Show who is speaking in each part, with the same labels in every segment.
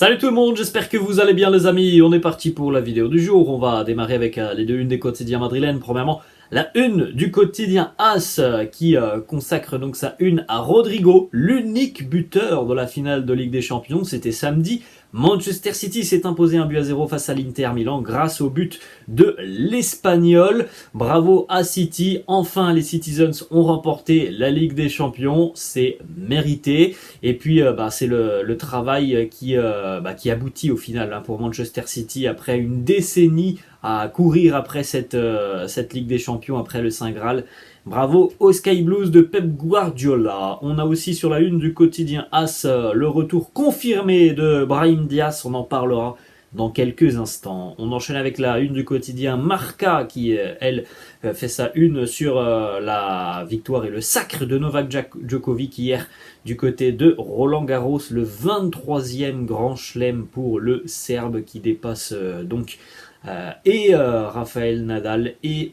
Speaker 1: Salut tout le monde, j'espère que vous allez bien les amis. On est parti pour la vidéo du jour. On va démarrer avec les deux unes des quotidiens madrilènes. Premièrement, la une du quotidien AS qui consacre donc sa une à Rodrigo, l'unique buteur de la finale de Ligue des Champions. C'était samedi. Manchester City s'est imposé 1-0 face à l'Inter Milan grâce au but de l'Espagnol. Bravo à City. Enfin, les Citizens ont remporté la Ligue des Champions. C'est mérité. Et puis, c'est le travail qui aboutit au final pour Manchester City après une décennie à courir après cette Ligue des Champions, après le Saint Graal. Bravo aux Sky Blues de Pep Guardiola. On a aussi sur la une du quotidien AS le retour confirmé de Brahim Diaz. On en parlera dans quelques instants. On enchaîne avec la une du quotidien Marca qui, elle, fait sa une sur la victoire et le sacre de Novak Djokovic hier du côté de Roland Garros, le 23e grand chelem pour le Serbe qui dépasse Rafael Nadal et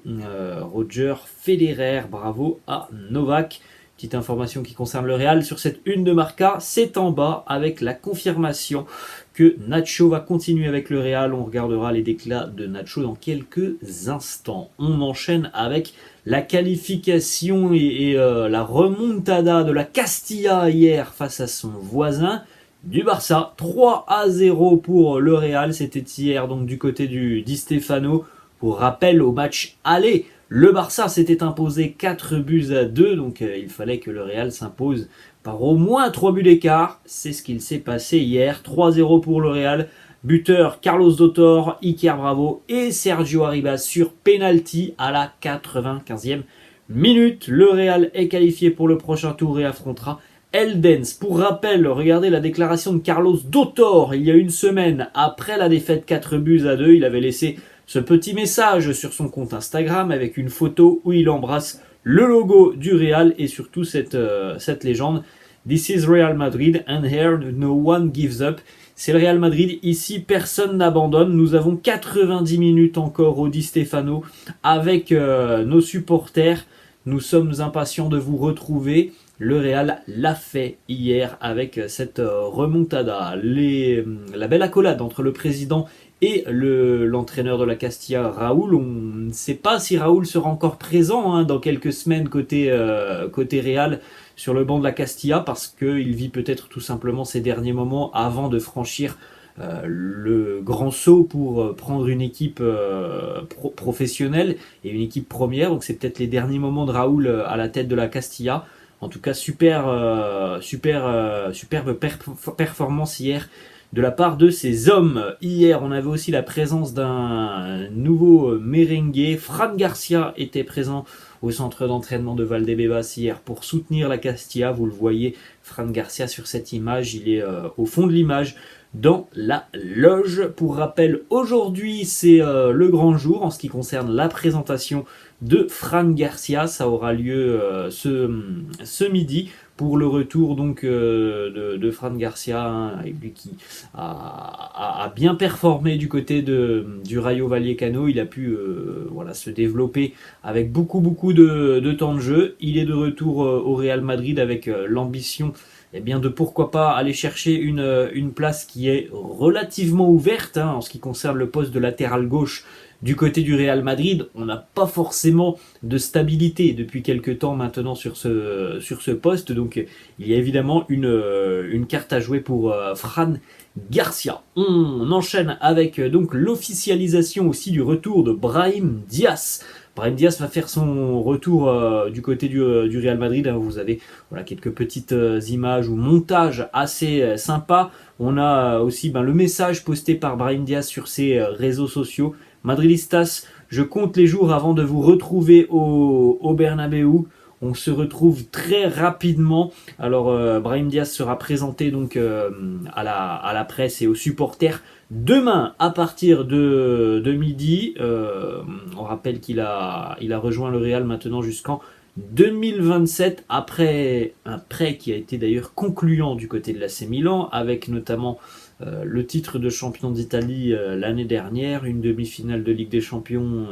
Speaker 1: Roger Federer. Bravo à Novak. Petite information qui concerne le Real sur cette une de Marca, c'est en bas avec la confirmation que Nacho va continuer avec le Real. On regardera les déclats de Nacho dans quelques instants. On enchaîne avec la qualification et la remontada de la Castilla hier face à son voisin du Barça. 3-0 pour le Real. C'était hier donc du côté du Di Stéfano. Pour rappel, au match aller, le Barça s'était imposé 4-2, donc il fallait que le Real s'impose par au moins 3 buts d'écart. C'est ce qu'il s'est passé hier. 3-0 pour le Real. Buteur Carlos Dotor, Iker Bravo et Sergio Arribas sur penalty à la 95e minute. Le Real est qualifié pour le prochain tour et affrontera Eldens. Pour rappel, regardez la déclaration de Carlos Dotor il y a une semaine après la défaite 4-2. Il avait laissé ce petit message sur son compte Instagram avec une photo où il embrasse le logo du Real et surtout cette légende. This is Real Madrid and here no one gives up. C'est le Real Madrid, ici personne n'abandonne. Nous avons 90 minutes encore au Di Stéfano avec nos supporters. Nous sommes impatients de vous retrouver. Le Real l'a fait hier avec cette remontada. La belle accolade entre le président et l'entraîneur de la Castilla, Raúl. On ne sait pas si Raúl sera encore présent dans quelques semaines côté Real sur le banc de la Castilla parce qu'il vit peut-être tout simplement ses derniers moments avant de franchir le grand saut pour prendre une équipe professionnelle et une équipe première. Donc c'est peut-être les derniers moments de Raúl à la tête de la Castilla. En tout cas, superbe performance hier de la part de ces hommes. Hier, on avait aussi la présence d'un nouveau merengue. Fran Garcia était présent au centre d'entraînement de Valdebebas hier pour soutenir la Castilla. Vous le voyez, Fran Garcia sur cette image, il est au fond de l'image dans la loge. Pour rappel, aujourd'hui, c'est le grand jour en ce qui concerne la présentation de Fran Garcia. Ça aura lieu ce midi pour le retour donc de Fran Garcia, lui qui a bien performé du côté du Rayo Vallecano. Il a pu se développer avec beaucoup de temps de jeu. Il est de retour au Real Madrid avec l'ambition de pourquoi pas aller chercher une place qui est relativement ouverte en ce qui concerne le poste de latéral gauche. Du côté du Real Madrid, on n'a pas forcément de stabilité depuis quelques temps maintenant sur ce poste. Donc il y a évidemment une carte à jouer pour Fran Garcia. On enchaîne avec donc l'officialisation aussi du retour de Brahim Diaz. Brahim Diaz va faire son retour du côté du Real Madrid. Vous avez quelques petites images ou montages assez sympas. On a aussi le message posté par Brahim Diaz sur ses réseaux sociaux. Madridistas, je compte les jours avant de vous retrouver au Bernabéu. On se retrouve très rapidement. Alors Brahim Diaz sera présenté donc à la presse et aux supporters demain à partir de midi. On rappelle qu'il a rejoint le Real maintenant jusqu'en 2027 après un prêt qui a été d'ailleurs concluant du côté de l'AC Milan avec notamment le titre de champion d'Italie l'année dernière, une demi-finale de Ligue des Champions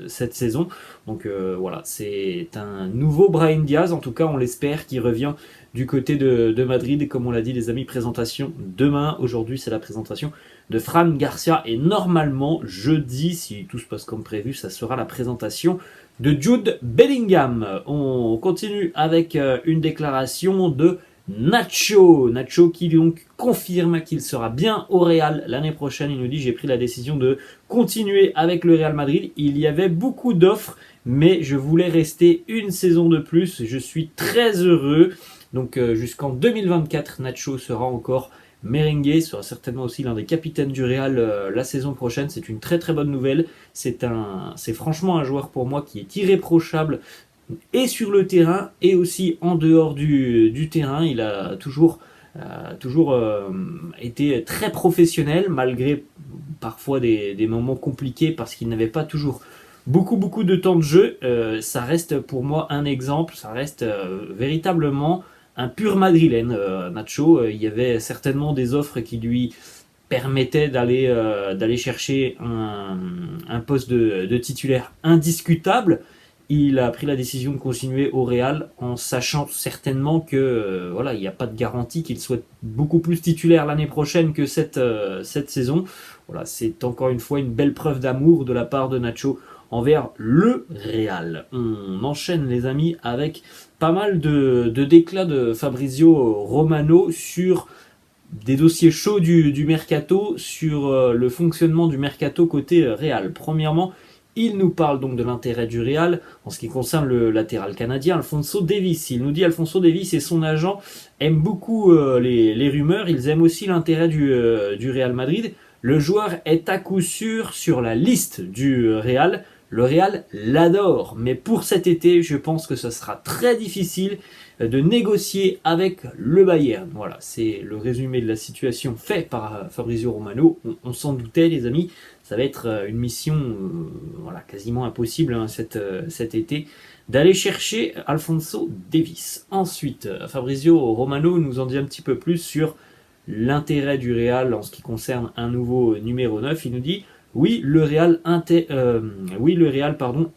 Speaker 1: cette saison. Donc voilà, c'est un nouveau Brahim Diaz, en tout cas on l'espère, qui revient du côté de Madrid. Et comme on l'a dit les amis, présentation demain. Aujourd'hui c'est la présentation de Fran Garcia. Et normalement, jeudi, si tout se passe comme prévu, ça sera la présentation de Jude Bellingham. On continue avec une déclaration de Nacho. Nacho qui donc confirme qu'il sera bien au Real l'année prochaine. Il nous dit: j'ai pris la décision de continuer avec le Real Madrid. Il y avait beaucoup d'offres, mais je voulais rester une saison de plus. Je suis très heureux. Donc jusqu'en 2024, Nacho sera encore merengue, sera certainement aussi l'un des capitaines du Real la saison prochaine. C'est une très très bonne nouvelle. C'est franchement un joueur pour moi qui est irréprochable et sur le terrain et aussi en dehors du terrain. Il a toujours été très professionnel malgré parfois des moments compliqués parce qu'il n'avait pas toujours beaucoup de temps de jeu. Ça reste pour moi un exemple, ça reste véritablement un pur madrilène, Nacho. Il y avait certainement des offres qui lui permettaient d'aller chercher un poste de titulaire indiscutable. Il a pris la décision de continuer au Real en sachant certainement que voilà, il n'y a pas de garantie qu'il soit beaucoup plus titulaire l'année prochaine que cette saison. Voilà, c'est encore une fois une belle preuve d'amour de la part de Nacho envers le Real. On enchaîne les amis avec pas mal de déclats de Fabrizio Romano sur des dossiers chauds du mercato, sur le fonctionnement du mercato côté Real. Premièrement, il nous parle donc de l'intérêt du Real en ce qui concerne le latéral canadien Alphonso Davies. Il nous dit: Alphonso Davies et son agent aiment beaucoup les rumeurs, ils aiment aussi l'intérêt du Real Madrid. Le joueur est à coup sûr sur la liste du Real. Le Real l'adore, mais pour cet été, je pense que ce sera très difficile de négocier avec le Bayern. Voilà, c'est le résumé de la situation fait par Fabrizio Romano. On s'en doutait les amis, ça va être une mission voilà, quasiment impossible cet été d'aller chercher Alphonso Davies. Ensuite, Fabrizio Romano nous en dit un petit peu plus sur l'intérêt du Real en ce qui concerne un nouveau numéro 9. Il nous dit: oui, le Real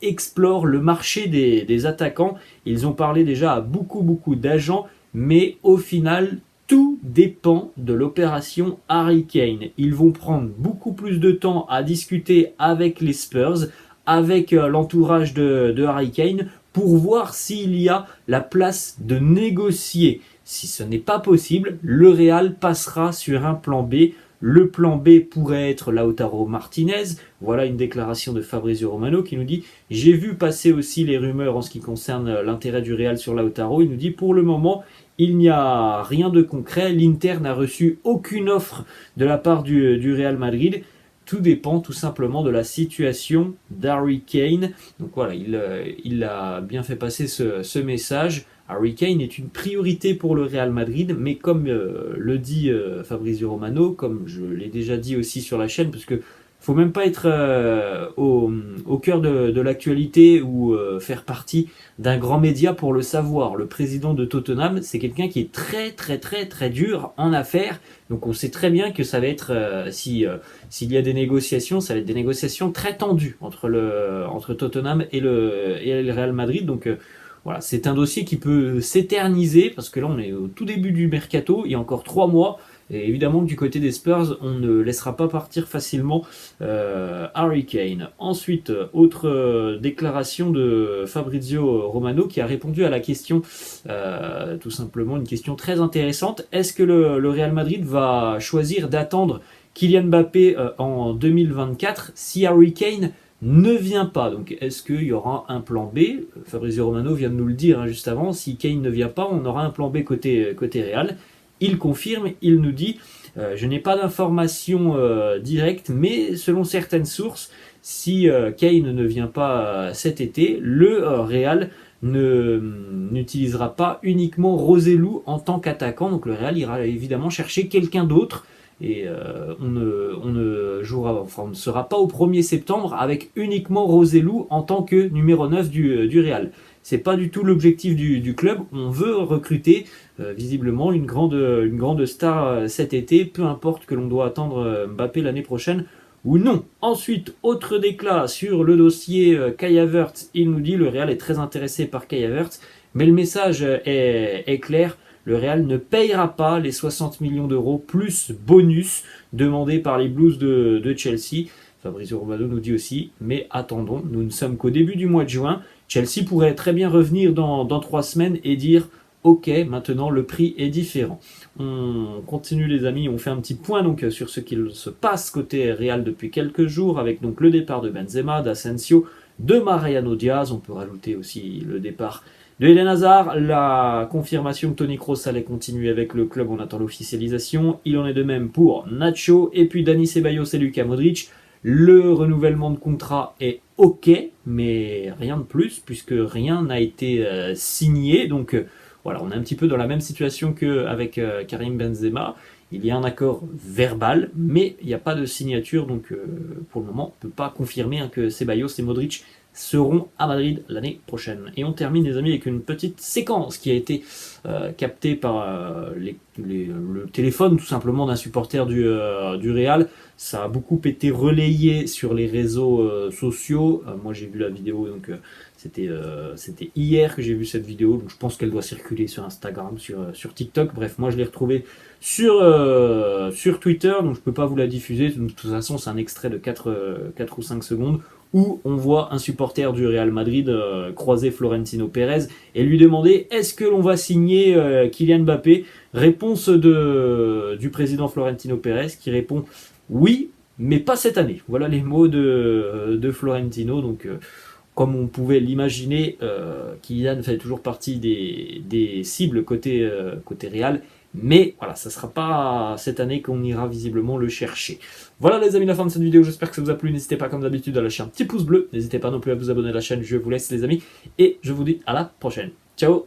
Speaker 1: explore le marché des attaquants. Ils ont parlé déjà à beaucoup d'agents, mais au final, tout dépend de l'opération Harry Kane. Ils vont prendre beaucoup plus de temps à discuter avec les Spurs, avec l'entourage de Harry Kane, pour voir s'il y a la place de négocier. Si ce n'est pas possible, le Real passera sur un plan B. Le plan B pourrait être Lautaro Martinez. Voilà une déclaration de Fabrizio Romano qui nous dit: j'ai vu passer aussi les rumeurs en ce qui concerne l'intérêt du Real sur Lautaro. Il nous dit: pour le moment, il n'y a rien de concret. L'Inter n'a reçu aucune offre de la part du Real Madrid. Tout dépend tout simplement de la situation d'Harry Kane. Donc voilà, il a bien fait passer ce message. Harry Kane est une priorité pour le Real Madrid, mais comme le dit Fabrizio Romano, comme je l'ai déjà dit aussi sur la chaîne, parce que faut même pas être au cœur de l'actualité ou faire partie d'un grand média pour le savoir. Le président de Tottenham, c'est quelqu'un qui est très dur en affaires. Donc on sait très bien que ça va être, s'il y a des négociations, ça va être des négociations très tendues entre Tottenham et le Real Madrid. Donc voilà, c'est un dossier qui peut s'éterniser parce que là on est au tout début du mercato, il y a encore 3 mois. Et évidemment que du côté des Spurs, on ne laissera pas partir facilement Harry Kane. Ensuite, autre déclaration de Fabrizio Romano qui a répondu à la question, tout simplement une question très intéressante. Est-ce que le Real Madrid va choisir d'attendre Kylian Mbappé en 2024 si Harry Kane ne vient pas? Donc est-ce qu'il y aura un plan B? Fabrizio Romano vient de nous le dire juste avant, si Kane ne vient pas, on aura un plan B côté Real. Il confirme, il nous dit je n'ai pas d'informations directes, mais selon certaines sources, si Kane ne vient pas cet été, le Real n'utilisera pas uniquement Roselu en tant qu'attaquant. Donc le Real ira évidemment chercher quelqu'un d'autre. Et on ne sera pas au 1er septembre avec uniquement Roselu en tant que numéro 9 du Real. C'est pas du tout l'objectif du club. On veut recruter visiblement une grande star cet été, peu importe que l'on doit attendre Mbappé l'année prochaine ou non. Ensuite, autre déclat sur le dossier Kai Havertz, il nous dit le Real est très intéressé par Kai Havertz, mais le message est clair, le Real ne payera pas les 60 millions d'euros plus bonus demandés par les Blues de Chelsea. Fabrizio Romano nous dit aussi, mais attendons, nous ne sommes qu'au début du mois de juin, Chelsea pourrait très bien revenir dans 3 semaines et dire ok, maintenant le prix est différent. On continue les amis, on fait un petit point donc sur ce qu'il se passe côté Real depuis quelques jours avec donc le départ de Benzema, d'Asensio, de Mariano Diaz, on peut rajouter aussi le départ de Eden Hazard, la confirmation que Toni Kroos allait continuer avec le club, on attend l'officialisation, il en est de même pour Nacho, et puis Dani Ceballos et Luka Modric. Le renouvellement de contrat est ok, mais rien de plus, puisque rien n'a été signé, donc voilà, on est un petit peu dans la même situation qu'avec Karim Benzema. Il y a un accord verbal, mais il n'y a pas de signature, donc pour le moment, on ne peut pas confirmer que Ceballos et Modric seront à Madrid l'année prochaine. Et on termine les amis avec une petite séquence qui a été captée par le téléphone tout simplement d'un supporter du Real. Ça a beaucoup été relayé sur les réseaux sociaux. Moi j'ai vu la vidéo, donc c'était hier que j'ai vu cette vidéo, donc je pense qu'elle doit circuler sur Instagram, sur TikTok. Bref, moi je l'ai retrouvée sur Twitter, donc je ne peux pas vous la diffuser. De toute façon, c'est un extrait de 4 ou 5 secondes où on voit un supporter du Real Madrid croiser Florentino Pérez et lui demander est-ce que l'on va signer Kylian Mbappé. Réponse du président Florentino Pérez qui répond oui, mais pas cette année. Voilà les mots de Florentino. Donc, comme on pouvait l'imaginer, Kylian fait toujours partie des cibles côté Real. Mais voilà, ça ne sera pas cette année qu'on ira visiblement le chercher. Voilà les amis, la fin de cette vidéo, j'espère que ça vous a plu. N'hésitez pas comme d'habitude à lâcher un petit pouce bleu. N'hésitez pas non plus à vous abonner à la chaîne, je vous laisse les amis. Et je vous dis à la prochaine. Ciao.